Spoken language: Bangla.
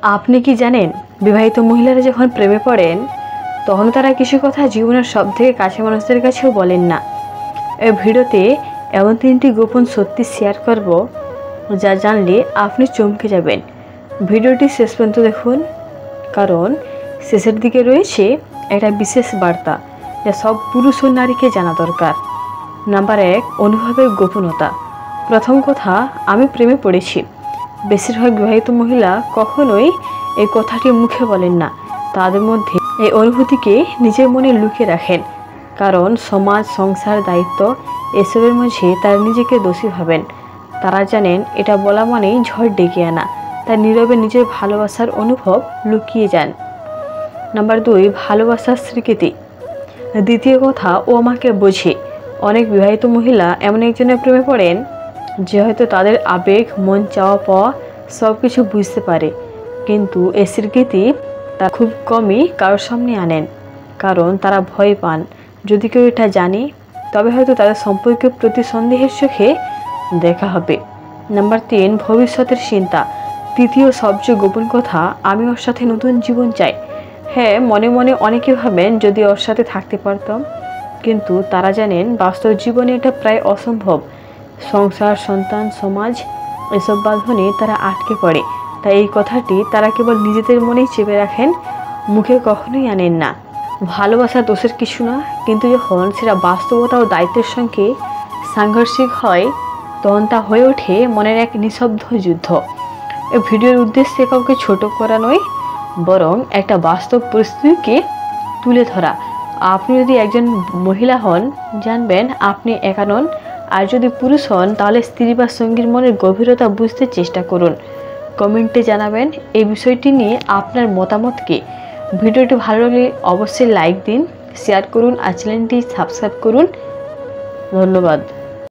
আপনি কি জানেন বিবাহিত মহিলারা যখন প্রেমে পড়েন তখন তারা কিছু কথা জীবনের সবথেকে কাছের মানুষদের কাছেও বলেন না। এই ভিডিওতে এমন 3টি গোপন সত্যি শেয়ার করব যা জানলে আপনি চমকে যাবেন। ভিডিওটি শেষ পর্যন্ত দেখুন, কারণ শেষের দিকে রয়েছে একটা বিশেষ বার্তা যা সব পুরুষ ও নারীকে জানা দরকার। নাম্বার 1, অনুভবের গোপনতা। প্রথম কথা, আমি প্রেমে পড়েছি। বেশিরভাগ বিবাহিত মহিলা কখনোই এই কথাটি মুখে বলেন না। তাদের মধ্যে এই অনুভূতিকে নিজের মনে লুকিয়ে রাখেন, কারণ সমাজ, সংসার, দায়িত্ব এসবের মাঝে তারা নিজেকে দোষী ভাবেন। তারা জানেন এটা বলা মানেই ঝড় ডেকে আনা, তাই নীরবে নিজের ভালোবাসার অনুভব লুকিয়ে যান। নাম্বার 2, ভালোবাসার স্বীকৃতি। দ্বিতীয় কথা, ও আমাকে বোঝে। অনেক বিবাহিত মহিলা এমন একজনের প্রেমে পড়েন যে হয়তো তাদের আবেগ, মন চাওয়া পাওয়া সব কিছু বুঝতে পারে, কিন্তু এই স্বীকৃতি তা খুব কমই কারোর সামনে আনেন, কারণ তারা ভয় পান যদি কেউ এটা জানে তবে হয়তো তাদের সম্পর্কের প্রতি সন্দেহের চোখে দেখা হবে। নাম্বার 3, ভবিষ্যতের চিন্তা। তৃতীয় সবচেয়ে গোপন কথা, আমি ওর সাথে নতুন জীবন চাই। হ্যাঁ, মনে মনে অনেকে ভাবেন যদি ওর সাথে থাকতে পারতাম, কিন্তু তারা জানেন বাস্তব জীবনে এটা প্রায় অসম্ভব। সংসার, সন্তান, সমাজ এসব বাঁধনে তারা আটকে পড়ে। তাই এই কথাটি তারা কেবল নিজেদের মনেই চেপে রাখেন, মুখে কখনোই আনেন না। ভালোবাসা দোষের কিছু না, কিন্তু যখন সেটা বাস্তবতা ও দায়িত্বের সঙ্গে সাংঘর্ষিক হয় তখন তা হয়ে ওঠে মনের এক নিঃশব্দ যুদ্ধ। এই ভিডিওর উদ্দেশ্যে কাউকে ছোট করা নয়, বরং একটা বাস্তব পরিস্থিতিকে তুলে ধরা। আপনি যদি একজন মহিলা হন, জানবেন আপনি একা নন। আর যদি পুরুষ হন, তাহলে স্ত্রী বা সঙ্গীর মনের গভীরতা বুঝতে চেষ্টা করুন। কমেন্টে জানাবেন এই বিষয়টি নিয়ে আপনার মতামত কি। ভিডিওটি ভালো লাগলে অবশ্যই লাইক দিন, শেয়ার করুন আর চ্যানেলটি সাবস্ক্রাইব করুন। ধন্যবাদ।